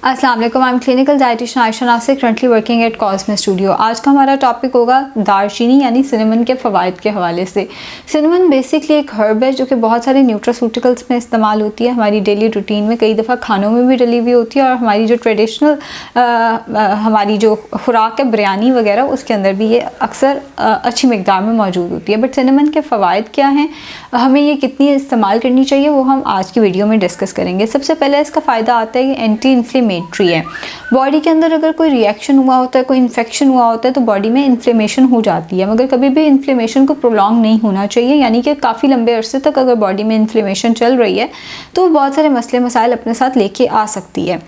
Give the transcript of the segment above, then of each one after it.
अस्सलाम वालेकुम, I am clinical dietitian Ayesha Nasir, currently working at Cosme Studio. आज का हमारा टॉपिक होगा दालचीनी यानी सिनेमन के फ़वाइद के हवाले से। सिनेमन बेसिकली एक हर्ब है जो कि बहुत सारे न्यूट्रासूटिकल्स में इस्तेमाल होती है, हमारी डेली रूटीन में, कई दफ़ा खानों में भी डली हुई होती है और हमारी जो ट्रेडिशनल हमारी जो खुराक है बिरयानी वगैरह उसके अंदर भी ये अक्सर अच्छी मकदार में मौजूद होती है। बट सिनेमन के फ़वाइद क्या हैं, हमें ये कितनी इस्तेमाल करनी चाहिए, वो हम आज की वीडियो में डिस्कस करेंगे। सबसे पहले इसका फ़ायदा आता है कि एंटी इन्फ्लेमेटरी है। बॉडी के अंदर अगर कोई रिएक्शन हुआ होता है, कोई इन्फेक्शन हुआ होता है तो बॉडी में इन्फ्लेमेशन हो जाती है, मगर कभी भी इन्फ्लेमेशन को प्रोलॉन्ग नहीं होना चाहिए, यानी कि काफ़ी लंबे अरसे तक अगर बॉडी में इन्फ्लेमेशन चल रही है तो बहुत सारे मसले मसाइल अपने साथ लेके आ सकती है।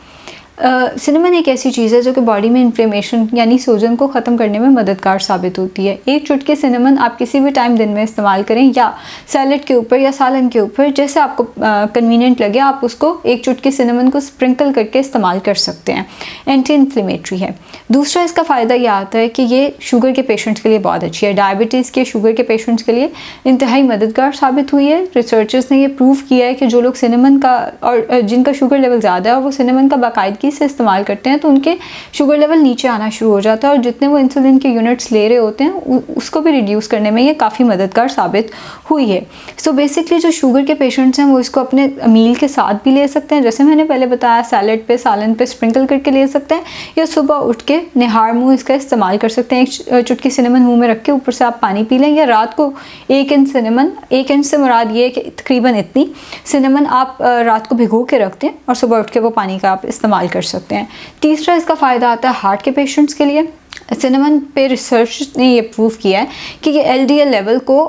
सिनेमन एक ऐसी चीज़ है जो कि बॉडी में इन्फ्लेमेशन यानी सूजन को ख़त्म करने में मददगार साबित होती है। एक चुटकी सिनेमन आप किसी भी टाइम दिन में इस्तेमाल करें, या सैलड के ऊपर या सालन के ऊपर, जैसे आपको कन्वीनियंट लगे आप उसको एक चुटकी सिनेमन को स्प्रिंकल करके इस्तेमाल कर सकते हैं। एंटी इन्फ्लेमेटरी है। दूसरा इसका फ़ायदा यह आता है कि ये शुगर के पेशेंट्स के लिए बहुत अच्छी है। डायबिटीज़ के, शुगर के पेशेंट्स के लिए इंतहाई मददगार साबित हुई है। रिसर्चर्स ने ये प्रूव किया है कि जो लोग सिनेमन का और जिनका शुगर लेवल ज़्यादा है और वो सिनेमन का बाकायदगी से इस्तेमाल करते हैं तो उनके शुगर लेवल नीचे आना शुरू हो जाता है और जितने वो इंसुलिन के यूनिट्स ले रहे होते हैं उसको भी रिड्यूस करने में ये काफ़ी मददगार साबित हुई है। सो बेसिकली जो शुगर के पेशेंट्स हैं वो इसको अपने मील के साथ भी ले सकते हैं, जैसे मैंने पहले बताया, सैलड पे, सालन पे स्प्रिंकल करके ले सकते हैं, या सुबह उठ के निहार मुँह इसका इस्तेमाल कर सकते हैं। एक चुटकी सिनेमन मुँह में रख के ऊपर से आप पानी पी लें, या रात को एक इंच सिनेमन, एक इंच से मुराद ये है कि तकरीबन इतनी सिनेमन आप रात को भिगो के रख दें और सुबह उठ के वो पानी का आप इस्तेमाल कर सकते हैं। तीसरा इसका फ़ायदा आता है हार्ट के पेशेंट्स के लिए। सिनेमन पे रिसर्च ने ये प्रूव किया है कि ये LDL लेवल को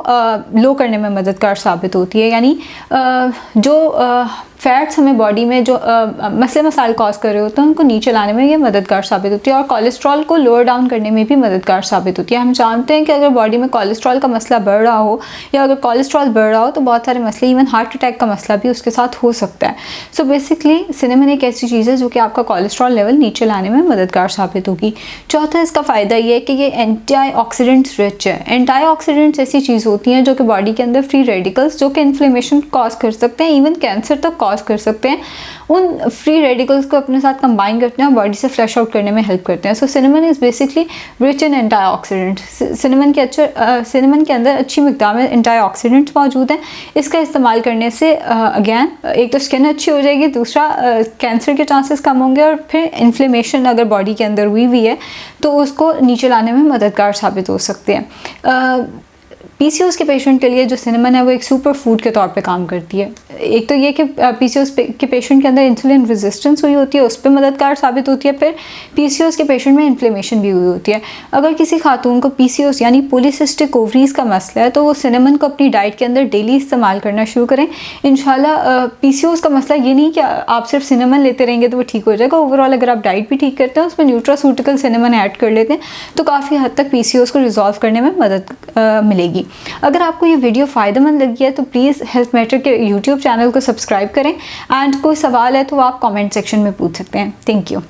लो करने में मददगार साबित होती है, यानी जो फैट्स हमें बॉडी में जो मसले मसाइल कॉज कर रहे होते हैं उनको नीचे लाने में ये मददगार साबित होती है और कोलेस्ट्रॉल को लोअर डाउन करने में भी मददगार साबित होती है। हम जानते हैं कि अगर बॉडी में कोलेस्ट्रॉल का मसला बढ़ रहा हो या अगर कोलेस्ट्रॉल बढ़ रहा हो तो बहुत सारे मसले, इवन हार्ट अटैक का मसला भी उसके साथ हो सकता है। सो बेसिकली सिनेमन एक ऐसी चीज़ है जो कि आपका कोलेस्ट्रॉल लेवल नीचे लाने में मददगार साबित होगी। चौथा इसका फ़ायदा ये है कि ये एंटीऑक्सीडेंट्स रिच है। एंटीऑक्सीडेंट्स ऐसी चीज़ होती हैं जो कि बॉडी के अंदर फ्री रेडिकल्स जो कि इन्फ्लेमेशन कॉज कर सकते हैं, इवन कैंसर तक कॉज कर सकते हैं, उन फ्री रेडिकल्स को अपने साथ कंबाइन करते हैं और बॉडी से फ्लैश आउट करने में हेल्प करते हैं। So cinnamon is basically rich in antioxidants. Cinnamon के अंदर अच्छी मिकदार में एंटीऑक्सीडेंट्स मौजूद हैं। इसका इस्तेमाल करने से अगेन एक तो स्किन अच्छी हो जाएगी, दूसरा कैंसर के चांसेस कम होंगे और फिर इन्फ्लेमेशन अगर बॉडी के अंदर हुई है तो उसको नीचे लाने में मददगार साबित हो सकते हैं। PCOS के पेशेंट के लिए जो सिनेमन है वो एक सुपर फूड के तौर पे काम करती है। एक तो ये कि PCOS के पेशेंट के अंदर इंसुलिन रेजिस्टेंस हुई होती है, उस पर मददगार साबित होती है। फिर PCOS के पेशेंट में इन्फ्लेमेशन भी हुई होती है। अगर किसी खातून को PCOS यानी पॉलीसिस्टिक ओवरीज का मसला है तो वो सिनेमन को अपनी डाइट के अंदर डेली इस्तेमाल करना शुरू करें। इंशाल्लाह PCOS का मसला ये नहीं कि आप सिर्फ सिनेमन लेते रहेंगे तो वो ठीक हो जाएगा। ओवरऑल अगर आप डाइट भी ठीक करते हैं, उसमें न्यूट्रासूटिकल सिनेमन ऐड कर लेते हैं तो काफ़ी हद तक PCOS को रिजॉल्व करने में मदद मिलेगी। अगर आपको ये वीडियो फ़ायदेमंद लगी है तो प्लीज़ हेल्थ मैटर के YouTube चैनल को सब्सक्राइब करें, एंड कोई सवाल है तो आप कमेंट सेक्शन में पूछ सकते हैं। Thank you.